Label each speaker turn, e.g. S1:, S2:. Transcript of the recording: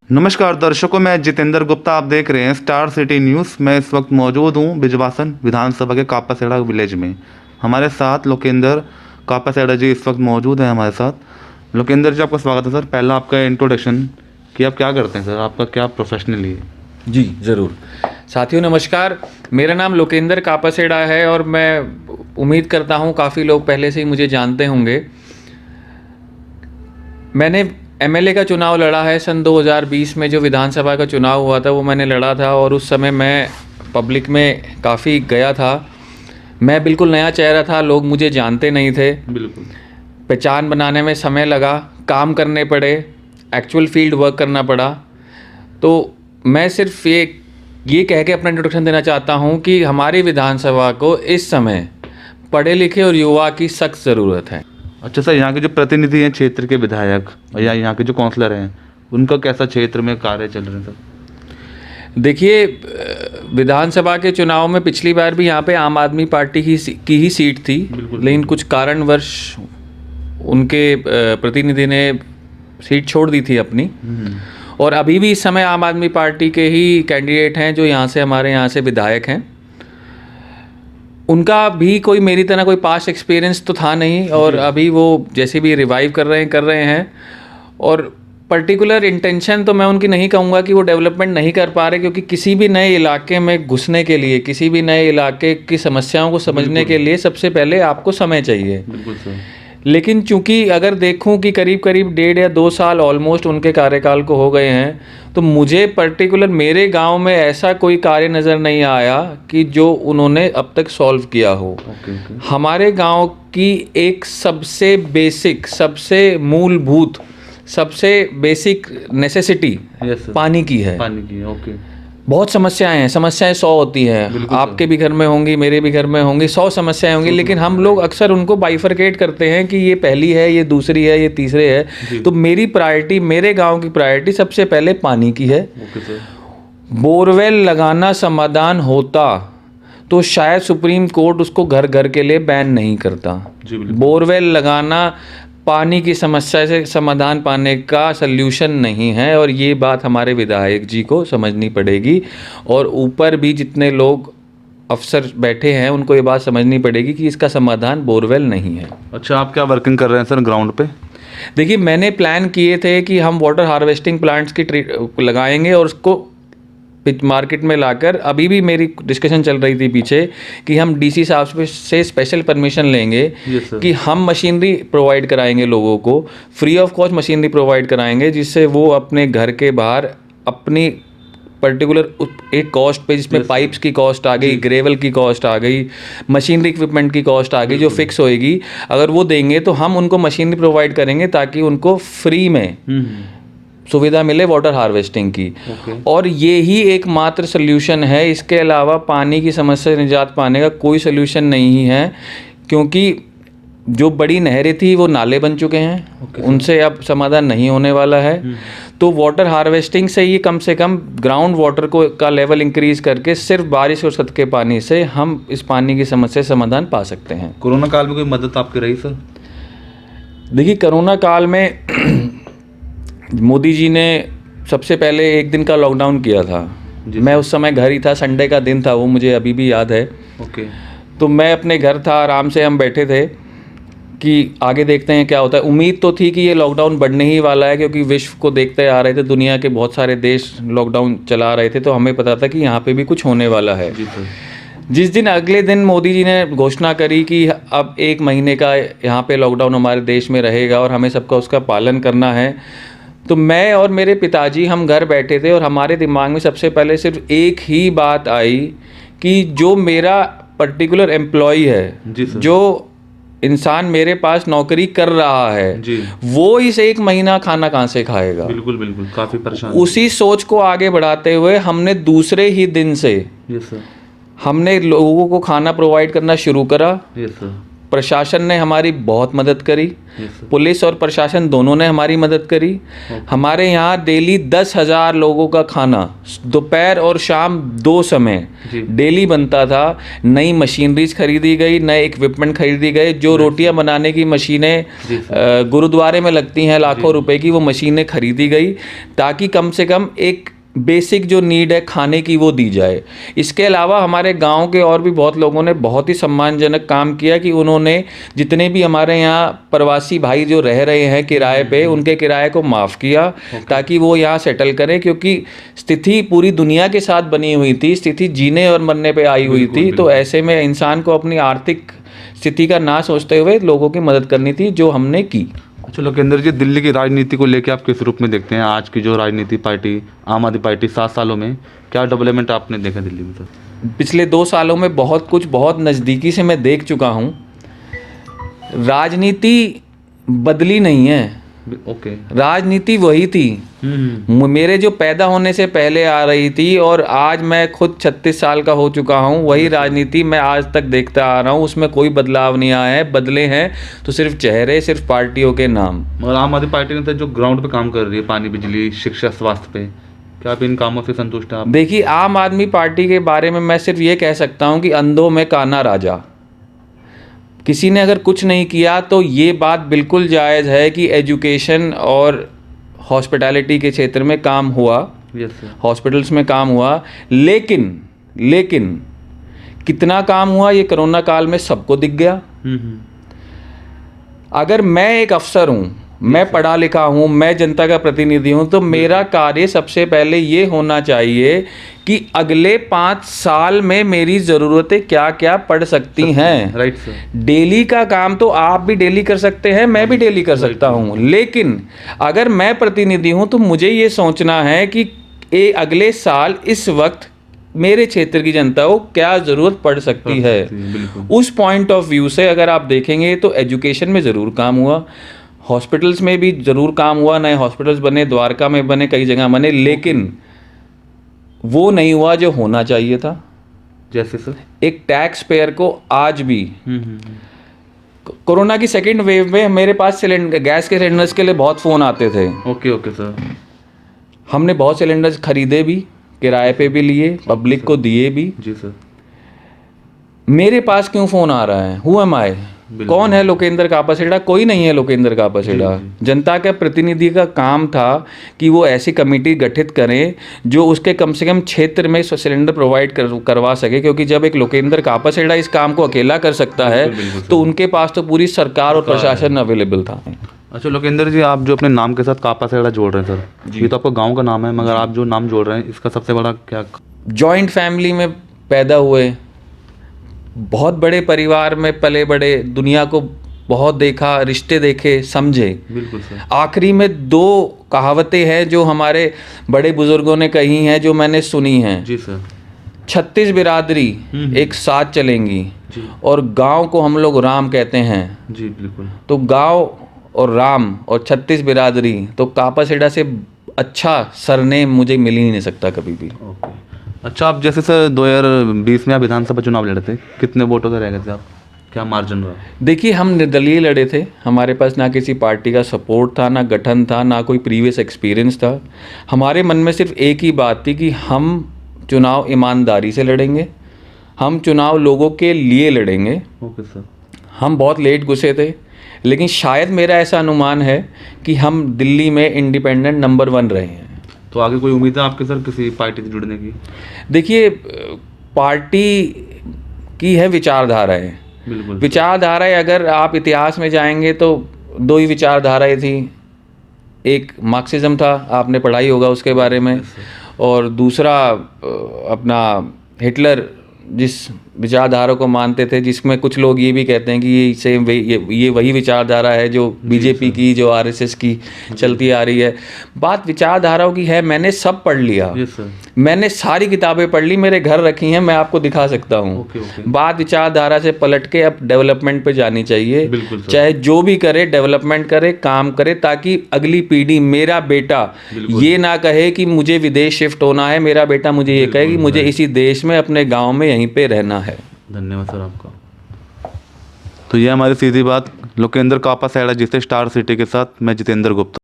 S1: नमस्कार दर्शकों, मैं जितेंद्र गुप्ता। आप देख रहे हैं स्टार सिटी न्यूज़। मैं इस वक्त मौजूद हूं बिजवासन विधानसभा के कापासेड़ा विलेज में। हमारे साथ लोकेंद्र कापासेड़ा जी इस वक्त मौजूद हैं हमारे साथ। लोकेंद्र जी, आपका स्वागत है सर। पहला आपका इंट्रोडक्शन कि आप क्या करते हैं सर, आपका क्या प्रोफेशनली है?
S2: जी ज़रूर। साथियों नमस्कार, मेरा नाम लोकेंद्र कापासेड़ा है और मैं उम्मीद करता हूँ काफ़ी लोग पहले से ही मुझे जानते होंगे। मैंने एमएलए का चुनाव लड़ा है सन 2020 में। जो विधानसभा का चुनाव हुआ था वो मैंने लड़ा था और उस समय मैं पब्लिक में काफ़ी गया था। मैं बिल्कुल नया चेहरा था, लोग मुझे जानते नहीं थे।
S1: बिल्कुल।
S2: पहचान बनाने में समय लगा, काम करने पड़े, एक्चुअल फील्ड वर्क करना पड़ा। तो मैं सिर्फ ये कह के अपना इंट्रोडक्शन देना चाहता हूँ कि हमारी विधानसभा को इस समय पढ़े लिखे और युवा की सख्त ज़रूरत है।
S1: अच्छा सर, यहाँ के जो प्रतिनिधि हैं क्षेत्र के विधायक या यहाँ के जो काउंसलर हैं, उनका कैसा क्षेत्र में कार्य चल रहे हैं सर?
S2: देखिए, विधानसभा के चुनाव में पिछली बार भी यहाँ पे आम आदमी पार्टी की ही सीट थी, लेकिन कुछ कारणवश उनके प्रतिनिधि ने सीट छोड़ दी थी अपनी। और अभी भी इस समय आम आदमी पार्टी के ही कैंडिडेट हैं जो हमारे यहाँ से विधायक हैं। उनका भी कोई मेरी तरह कोई पास्ट एक्सपीरियंस तो था नहीं और अभी वो जैसे भी रिवाइव कर रहे हैं और पर्टिकुलर इंटेंशन तो मैं उनकी नहीं कहूँगा कि वो डेवलपमेंट नहीं कर पा रहे, क्योंकि किसी भी नए इलाके में घुसने के लिए, किसी भी नए इलाके की समस्याओं को समझने के लिए सबसे पहले आपको समय चाहिए।
S1: बिल्कुल सर।
S2: लेकिन चूंकि अगर देखूं कि करीब 1.5 या 2 साल ऑलमोस्ट उनके कार्यकाल को हो गए हैं, तो मुझे पर्टिकुलर मेरे गांव में ऐसा कोई कार्य नज़र नहीं आया कि जो उन्होंने अब तक सॉल्व किया हो। हमारे गांव की एक सबसे बेसिक, सबसे मूलभूत, सबसे बेसिक नेसेसिटी पानी की है। बहुत समस्याएं 100 होती हैं, आपके भी घर में होंगी, मेरे भी घर में होंगी, 100 समस्याएं होंगी, लेकिन हम लोग अक्सर उनको बाइफरकेट करते हैं कि ये पहली है, ये दूसरी है, ये तीसरे है। तो मेरी प्रायोरिटी, मेरे गांव की प्रायोरिटी सबसे पहले पानी की है। बोरवेल लगाना समाधान होता तो शायद सुप्रीम कोर्ट उसको घर घर के लिए बैन नहीं करता। बोरवेल लगाना पानी की समस्या से समाधान पाने का सल्यूशन नहीं है और ये बात हमारे विधायक जी को समझनी पड़ेगी और ऊपर भी जितने लोग अफसर बैठे हैं उनको ये बात समझनी पड़ेगी कि इसका समाधान बोरवेल नहीं है।
S1: अच्छा, आप क्या वर्किंग कर रहे हैं सर ग्राउंड पे?
S2: देखिए, मैंने प्लान किए थे कि हम वाटर हार्वेस्टिंग प्लांट्स की लगाएंगे और उसको मार्केट में लाकर, अभी भी मेरी डिस्कशन चल रही थी पीछे कि हम डीसी साहब से स्पेशल परमिशन लेंगे कि हम मशीनरी प्रोवाइड कराएंगे, लोगों को free of cost machinery provide कराएंगे, जिससे वो अपने घर के बाहर अपनी पर्टिकुलर एक कॉस्ट पे, जिसमें पाइप्स की कॉस्ट आ गई, ग्रेवल की कॉस्ट आ गई, मशीनरी इक्विपमेंट की कॉस्ट आ गई, जो फिक्स होएगी, अगर वो देंगे तो हम उनको मशीनरी प्रोवाइड करेंगे ताकि उनको फ्री में सुविधा मिले वाटर हार्वेस्टिंग की। और ये ही एकमात्र सोल्यूशन है। इसके अलावा पानी की समस्या से निजात पाने का कोई सोल्यूशन नहीं है, क्योंकि जो बड़ी नहरें थी वो नाले बन चुके हैं, उनसे अब समाधान नहीं होने वाला है। तो वाटर हार्वेस्टिंग से ही कम से कम ग्राउंड वाटर का लेवल इंक्रीज करके सिर्फ बारिश और छत के पानी से हम इस पानी की समस्या समाधान पा सकते हैं।
S1: कोरोना काल में कोई मदद आपकी रही सर?
S2: देखिए, कोरोना काल में मोदी जी ने सबसे पहले 1 दिन का लॉकडाउन किया था। मैं उस समय घर ही था, संडे का दिन था वो, मुझे अभी भी याद है। तो मैं अपने घर था, आराम से हम बैठे थे कि आगे देखते हैं क्या होता है। उम्मीद तो थी कि ये लॉकडाउन बढ़ने ही वाला है, क्योंकि विश्व को देखते आ रहे थे, दुनिया के बहुत सारे देश लॉकडाउन चला रहे थे, तो हमें पता था कि यहाँ पे भी कुछ होने वाला है। जिस दिन अगले दिन मोदी जी ने घोषणा करी कि अब 1 महीने का यहाँ पे लॉकडाउन हमारे देश में रहेगा और हमें सबका उसका पालन करना है, तो मैं और मेरे पिताजी हम घर बैठे थे और हमारे दिमाग में सबसे पहले सिर्फ एक ही बात आई कि जो मेरा पर्टिकुलर एम्प्लॉय है, जो इंसान मेरे पास नौकरी कर रहा है, वो इस 1 महीना खाना कहाँ से खाएगा।
S1: बिल्कुल, काफ़ी परेशान।
S2: उसी सोच को आगे बढ़ाते हुए हमने दूसरे ही दिन से हमने लोगों को खाना प्रोवाइड करना शुरू करा। प्रशासन ने हमारी बहुत मदद करी, पुलिस और प्रशासन दोनों ने हमारी मदद करी। हमारे यहाँ डेली 10,000 लोगों का खाना दोपहर और शाम 2 समय डेली बनता था। नई मशीनरीज खरीदी गई, नए इक्विपमेंट खरीदी गए। जो रोटियां बनाने की मशीनें गुरुद्वारे में लगती हैं लाखों रुपए की, वो मशीनें खरीदी गई ताकि कम से कम एक बेसिक जो नीड है खाने की वो दी जाए। इसके अलावा हमारे गांव के और भी बहुत लोगों ने बहुत ही सम्मानजनक काम किया कि उन्होंने जितने भी हमारे यहाँ प्रवासी भाई जो रह रहे हैं किराए पे, उनके किराए को माफ़ किया ताकि वो यहाँ सेटल करें, क्योंकि स्थिति पूरी दुनिया के साथ बनी हुई थी, स्थिति जीने और मरने पे आई हुई थी। तो ऐसे में इंसान को अपनी आर्थिक स्थिति का ना सोचते हुए लोगों की मदद करनी थी, जो हमने की।
S1: अच्छा लोकेंद्र जी, दिल्ली की राजनीति को लेकर आप किस रूप में देखते हैं? आज की जो राजनीति पार्टी आम आदमी पार्टी 7 सालों में क्या डेवलपमेंट आपने देखा दिल्ली में सर?
S2: पिछले 2 सालों में बहुत कुछ बहुत नज़दीकी से मैं देख चुका हूँ। राजनीति बदली नहीं है,
S1: ओके।
S2: राजनीति वही थी मेरे जो पैदा होने से पहले आ रही थी, और आज मैं खुद 36 साल का हो चुका हूँ। वही राजनीति मैं आज तक देखता आ रहा हूँ, उसमें कोई बदलाव नहीं आया है। बदले हैं तो सिर्फ चेहरे, सिर्फ पार्टियों के नाम।
S1: और आम आदमी पार्टी ने तो जो ग्राउंड पे काम कर रही है, पानी, बिजली, शिक्षा, स्वास्थ्य पे, क्या आप इन कामों से संतुष्ट हैं आप?
S2: देखिए, आम आदमी पार्टी के बारे में मैं सिर्फ ये कह सकता हूँ कि अंधों में काना राजा। किसी ने अगर कुछ नहीं किया तो ये बात बिल्कुल जायज़ है कि एजुकेशन और हॉस्पिटैलिटी के क्षेत्र में काम हुआ, हॉस्पिटल्स में काम हुआ, लेकिन कितना काम हुआ ये कोरोना काल में सबको दिख गया। अगर मैं एक अफसर हूँ, मैं पढ़ा लिखा हूँ, मैं जनता का प्रतिनिधि हूँ, तो मेरा कार्य सबसे पहले ये होना चाहिए कि अगले 5 साल में मेरी ज़रूरतें क्या क्या पड़ सकती हैं।
S1: Right sir.
S2: डेली का काम तो आप भी डेली कर सकते हैं, मैं भी डेली कर सकता हूँ, लेकिन अगर मैं प्रतिनिधि हूँ तो मुझे ये सोचना है कि अगले साल इस वक्त मेरे क्षेत्र की जनता को क्या ज़रूरत पड़ सकती है। उस पॉइंट ऑफ व्यू से अगर आप देखेंगे तो एजुकेशन में ज़रूर काम हुआ, हॉस्पिटल्स में भी ज़रूर काम हुआ, नए हॉस्पिटल्स बने, द्वारका में बने, कई जगह बने, लेकिन वो नहीं हुआ जो होना चाहिए था।
S1: जैसे सर? एक
S2: टैक्स पेयर को आज भी कोरोना की सेकेंड वेव में मेरे पास गैस के सिलेंडर्स के लिए बहुत फ़ोन आते थे।
S1: Okay sir.
S2: हमने बहुत सिलेंडर्स खरीदे भी, किराए पे भी लिए, पब्लिक को दिए भी।
S1: जी सर।
S2: मेरे पास क्यों फ़ोन आ रहा है? हु एम आई? कौन है लोकेंद्र कापासेड़ा? कोई नहीं है लोकेंद्र कापासेड़ा। जनता के प्रतिनिधि का काम था कि वो ऐसी कमेटी गठित करें जो उसके कम से कम क्षेत्र में सिलेंडर प्रोवाइड करवा सके, क्योंकि जब एक लोकेंद्र कापासेड़ा इस काम को अकेला कर सकता है तो उनके पास तो पूरी सरकार और प्रशासन अवेलेबल था।
S1: अच्छा लोकेंद्र जी, आप जो अपने नाम के साथ कापासेड़ा जोड़ रहे हैं सर, ये तो आपका गाँव का नाम है, मगर आप जो नाम जोड़ रहे हैं इसका सबसे बड़ा क्या?
S2: जॉइंट फैमिली में पैदा हुए, बहुत बड़े परिवार में पले बड़े, दुनिया को बहुत देखा, रिश्ते देखे, समझे।
S1: बिल्कुल सर।
S2: आखिरी में 2 कहावतें हैं जो हमारे बड़े बुजुर्गों ने कही हैं, जो मैंने सुनी हैं।
S1: जी सर।
S2: 36 बिरादरी एक साथ चलेंगी, और गांव को हम लोग राम कहते हैं।
S1: जी बिल्कुल।
S2: तो गांव और राम और 36 बिरादरी, तो कापासेड़ा से अच्छा सरनेम मुझे मिल ही नहीं सकता कभी भी।
S1: ओके। अच्छा, आप जैसे सर 2020 में आप विधानसभा चुनाव लड़े थे, कितने वोटों से रह गए थे आप? क्या मार्जिन रहा?
S2: देखिए, हम निर्दलीय लड़े थे। हमारे पास ना किसी पार्टी का सपोर्ट था, ना गठन था, ना कोई प्रीवियस एक्सपीरियंस था। हमारे मन में सिर्फ एक ही बात थी कि हम चुनाव ईमानदारी से लड़ेंगे, हम चुनाव लोगों के लिए लड़ेंगे।
S1: Okay sir.
S2: हम बहुत लेट घुसे थे, लेकिन शायद मेरा ऐसा अनुमान है कि हम दिल्ली में इंडिपेंडेंट नंबर 1 रहे हैं।
S1: तो आगे कोई उम्मीद है आपके सर किसी पार्टी से जुड़ने की?
S2: देखिए, पार्टी की है विचारधाराएं।
S1: बिल्कुल।
S2: विचारधाराएं, अगर आप इतिहास में जाएंगे तो 2 ही विचारधाराएं थी। एक मार्क्सिज्म था, आपने पढ़ाई होगा उसके बारे में, और दूसरा अपना हिटलर जिस विचारधारा को मानते थे, जिसमें कुछ लोग ये भी कहते हैं कि ये सेम ये वही विचारधारा है जो बीजेपी की, जो आरएसएस की चलती आ रही है। बात विचारधाराओं की है, मैंने सब पढ़ लिया। मैंने सारी किताबें पढ़ ली, मेरे घर रखी हैं, मैं आपको दिखा सकता हूँ। बात विचारधारा से पलट के अब डेवलपमेंट पे जानी चाहिए। चाहे जो भी करे, डेवलपमेंट करे, काम करे, ताकि अगली पीढ़ी, मेरा बेटा ये ना कहे कि मुझे विदेश शिफ्ट होना है, मेरा बेटा मुझे ये कहे कि मुझे इसी देश में, अपने गाँव में, यहीं पे रहना है।
S1: धन्यवाद सर आपका। तो ये हमारी सीधी बात लोकेंद्र कापासेड़ा जी से, स्टार सिटी के साथ मैं जितेंद्र गुप्ता।